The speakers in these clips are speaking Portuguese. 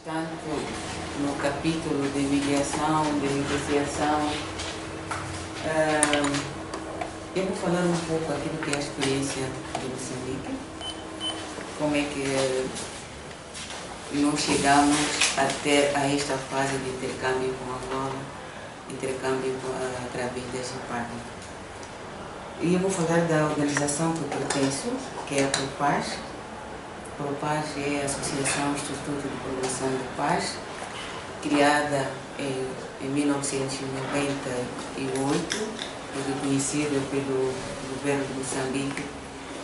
Tanto no capítulo de mediação, de negociação, eu vou falar um pouco aquilo que é a experiência de Moçambique, como é que nós chegamos até a esta fase de intercâmbio com Angola, intercâmbio através da GEPAD. E eu vou falar da organização que eu pertenço, que é a PROPAS. PROPAS é a Associação Instituto de Promoção de Paz, criada em 1998 e reconhecida pelo governo de Moçambique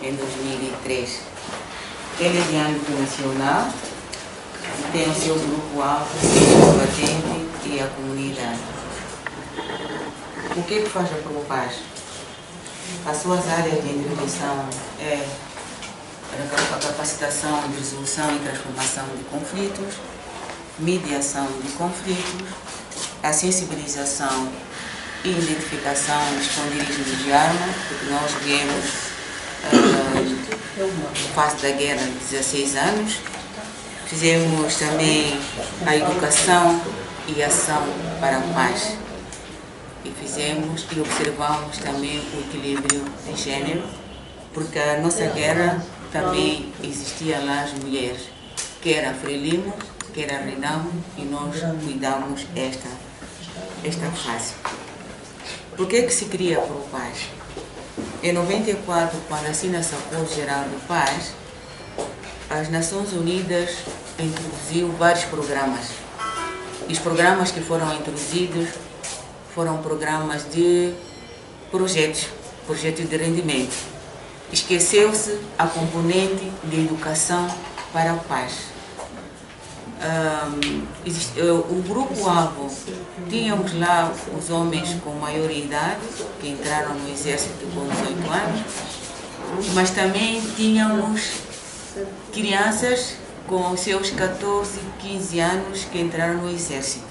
em 2003. Ela é de âmbito nacional e tem o seu grupo-alvo, o combatente e a comunidade. O que faz a PROPAS? As suas áreas de intervenção é a capacitação de resolução e transformação de conflitos, mediação de conflitos, a sensibilização e identificação dos esconderijos de arma, porque nós viemos fase da guerra de 16 anos, fizemos também a educação e ação para a paz, e fizemos e observamos também o equilíbrio de gênero, porque a nossa guerra também existia lá as mulheres, que era a Frelimo, que era a Renamo, e nós cuidamos esta fase. Por que se cria a PROPAS? Em 94, quando assina-se o Acordo Geral de Paz, as Nações Unidas introduziu vários programas. E os programas que foram introduzidos foram programas de projetos de rendimento. Esqueceu-se a componente de educação para a paz. O grupo-alvo, tínhamos lá os homens com maioridade, que entraram no exército com 18 anos, mas também tínhamos crianças com os seus 14, 15 anos que entraram no exército.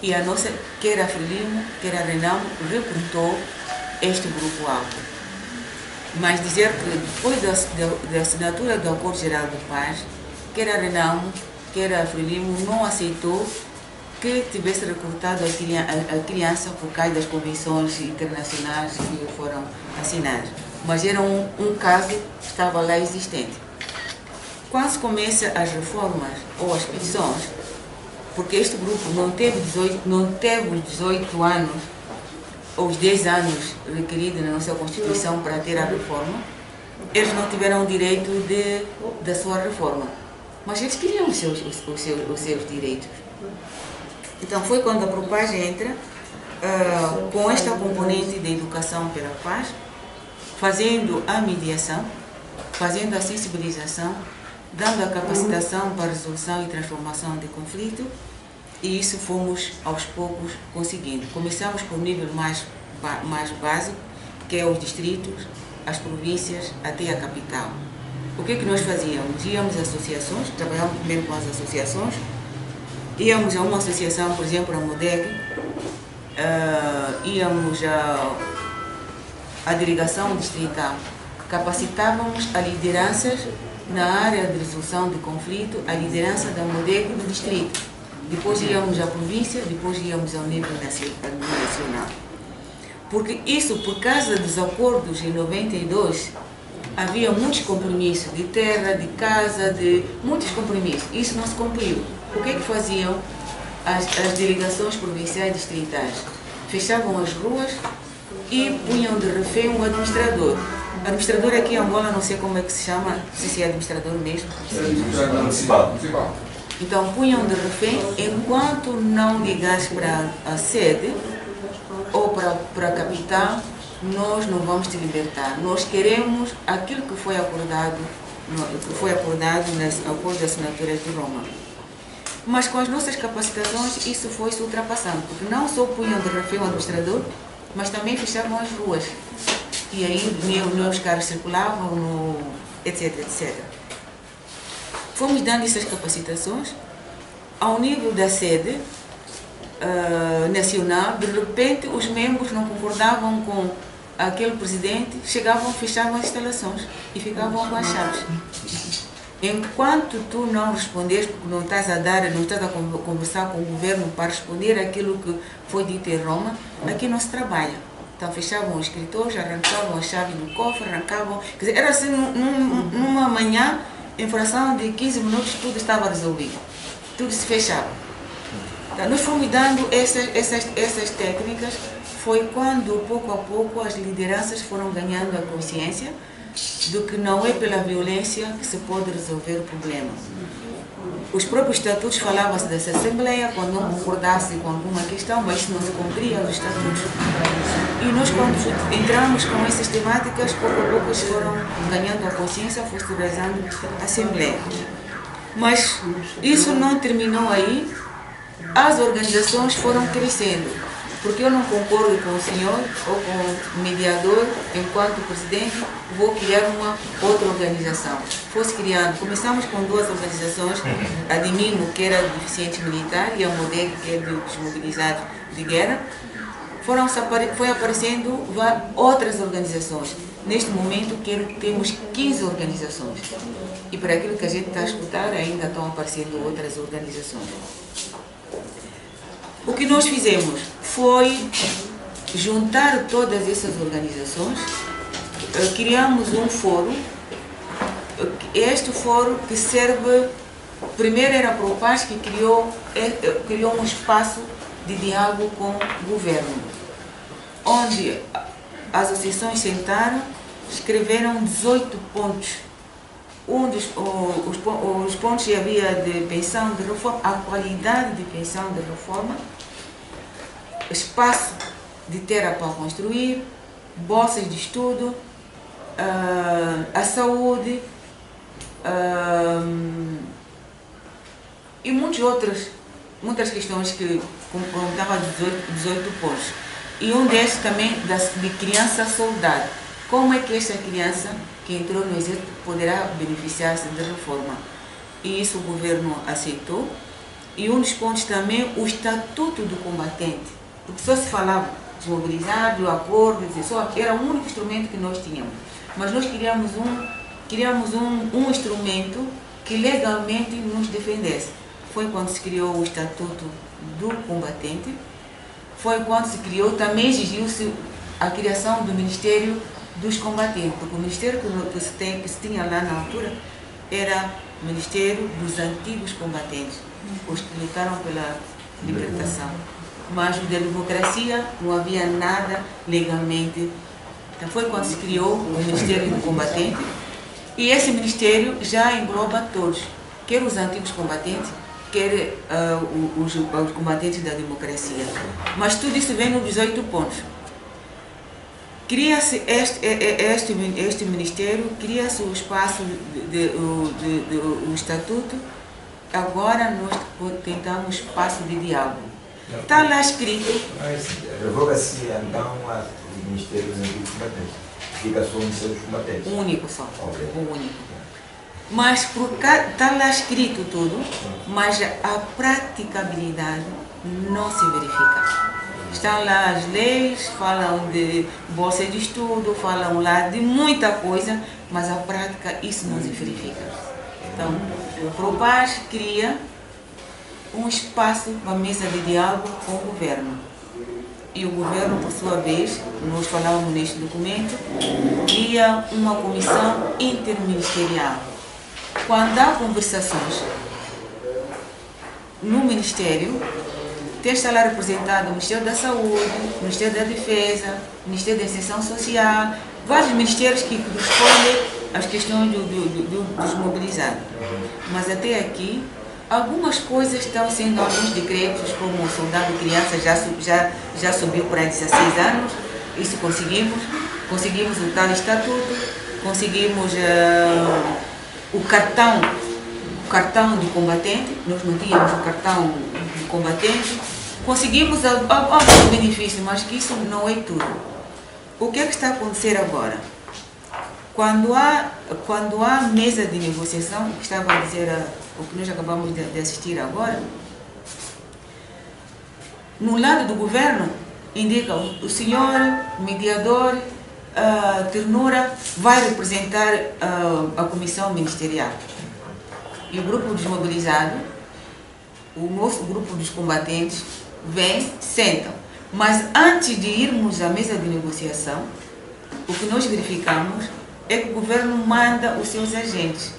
E a nossa, quer a Frelimo, quer a Renamo, recrutou este grupo-alvo. Mas dizer que depois da assinatura do Acordo Geral de Paz, quer a Renamo, quer a Frelimo não aceitou que tivesse recrutado a criança por causa das convenções internacionais que foram assinadas. Mas era um caso que estava lá existente. Quando se começa as reformas ou as pensões, porque este grupo não teve os 18 anos, ou os 10 anos requeridos na nossa Constituição para ter a reforma, eles não tiveram o direito da sua reforma. Mas eles queriam os seus direitos. Então foi quando a PROPAS entra com esta componente de educação pela paz, fazendo a mediação, fazendo a sensibilização, dando a capacitação para resolução e transformação de conflito. E isso fomos aos poucos conseguindo. Começamos por nível mais básico, que é os distritos, as províncias, até a capital. O que nós fazíamos? Íamos às associações, trabalhávamos primeiro com as associações, íamos a uma associação, por exemplo, a MODEG, íamos à delegação distrital, capacitávamos a lideranças na área de resolução de conflito, a liderança da MODEG do distrito. Depois íamos à província, depois íamos ao nível nacional. Porque isso, por causa dos acordos em 92, havia muitos compromissos de terra, de casa, muitos compromissos. Isso não se cumpriu. O que faziam as delegações provinciais distritais? Fechavam as ruas e punham de refém um administrador. Administrador aqui em Angola, não sei como é que se chama, não sei se é administrador mesmo. Municipal. Então punham de refém enquanto não ligasse para a sede ou para a capital, nós não vamos te libertar. Nós queremos aquilo que foi acordado no Acordo de Assinaturas de Roma. Mas com as nossas capacitações isso foi se ultrapassando, porque não só punham de refém o administrador, mas também fechavam as ruas. E aí meus carros circulavam, etc, etc. Fomos dando essas capacitações ao nível da sede nacional. De repente, os membros não concordavam com aquele presidente, chegavam, fechavam as instalações e ficavam com as chaves. Enquanto tu não respondes, porque não estás a conversar com o governo para responder aquilo que foi dito em Roma, aqui não se trabalha. Então fechavam os escritórios, arrancavam a chave do cofre, arrancavam... Quer dizer, era assim, numa manhã, em fração de 15 minutos, tudo estava resolvido. Tudo se fechava. Então, nós fomos dando essas técnicas, foi quando, pouco a pouco, as lideranças foram ganhando a consciência do que não é pela violência que se pode resolver o problema. Os próprios estatutos falavam-se dessa Assembleia, quando não concordasse com alguma questão, mas isso não se cumpria os estatutos. E nós, quando entramos com essas temáticas, pouco a pouco eles foram ganhando a consciência, foi estruturando a Assembleia. Mas isso não terminou aí, as organizações foram crescendo. Porque eu não concordo com o senhor ou com o mediador, enquanto presidente, vou criar uma outra organização. Fosse criando, começamos com 2 organizações, a de Mimo, que era de deficiente militar, e a Modelo, que é de desmobilizados de guerra. Foi aparecendo outras organizações. Neste momento temos 15 organizações. E para aquilo que a gente está a escutar, ainda estão aparecendo outras organizações. O que nós fizemos foi juntar todas essas organizações, criamos um fórum. Este fórum que serve, primeiro era a Propaz, que criou um espaço de diálogo com o governo, onde as associações sentaram, escreveram 18 pontos. Os pontos que havia de pensão de reforma, a qualidade de pensão de reforma, espaço de terra para construir, bolsas de estudo, a saúde e muitas questões que complementavam 18 pontos. E um desses também de criança soldado. Como é que esta criança que entrou no exército poderá beneficiar-se da reforma? E isso o governo aceitou. E um dos pontos também, o estatuto do combatente. Porque só se falava desmobilizado, o acordo, só era o único instrumento que nós tínhamos. Mas nós criamos um instrumento que legalmente nos defendesse. Foi quando se criou o estatuto do combatente. Foi quando se criou, também exigiu-se a criação do Ministério dos Combatentes, porque o ministério que se tinha lá na altura era o Ministério dos Antigos Combatentes, os que lutaram pela libertação. Mas da democracia não havia nada legalmente. Então foi quando se criou o Ministério do Combatente, e esse ministério já engloba todos, quer os antigos combatentes, quer os combatentes da democracia. Mas tudo isso vem nos 18 pontos. Cria-se este ministério, cria-se o espaço, o estatuto. Agora nós tentamos espaço de diálogo. Está lá escrito. Mas revoga-se então o Ministério dos Antigos Combatentes. Fica só o Ministério dos Combatentes. O único só. Okay. O único. Mas está lá escrito tudo, mas a praticabilidade não se verifica. Estão lá as leis, falam de bolsa de estudo, falam lá de muita coisa, mas a prática isso não se verifica. Então, o Propaz cria um espaço, uma mesa de diálogo com o governo. E o governo, por sua vez, nós falávamos neste documento, cria uma comissão interministerial. Quando há conversações no Ministério, está lá representado o Ministério da Saúde, o Ministério da Defesa, o Ministério da Extensão Social, vários ministérios que respondem às questões dos mobilizados. Mas até aqui, algumas coisas estão sendo, alguns decretos, como o soldado criança já subiu para 16 anos, isso conseguimos o tal estatuto, conseguimos o cartão de combatente, nós não tínhamos o cartão de combatente, conseguimos alguns benefícios, mas que isso não é tudo. O que é que está a acontecer agora? Quando há mesa de negociação, que estava a dizer o que nós acabamos de assistir agora, no lado do governo, indica o senhor mediador, ternura, vai representar a comissão ministerial. e o grupo desmobilizado, o nosso grupo dos combatentes, vem, sentam. Mas antes de irmos à mesa de negociação, o que nós verificamos é que o governo manda os seus agentes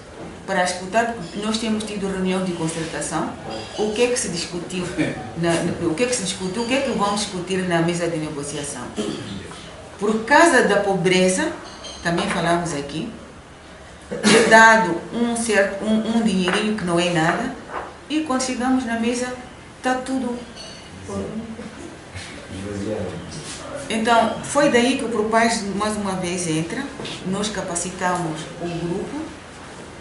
para escutar, porque nós temos tido reunião de concertação, o que é que se discutiu, o que é que vão discutir na mesa de negociação. Por causa da pobreza, também falamos aqui, é dado um dinheirinho que não é nada, e quando chegamos na mesa, está tudo. Então, foi daí que o Propaz mais uma vez entra. Nós capacitamos o grupo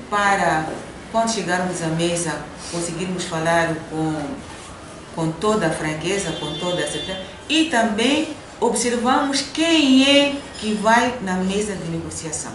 para, quando chegarmos à mesa, conseguirmos falar com toda a franqueza, com toda a certeza, e também observamos quem é que vai na mesa de negociação.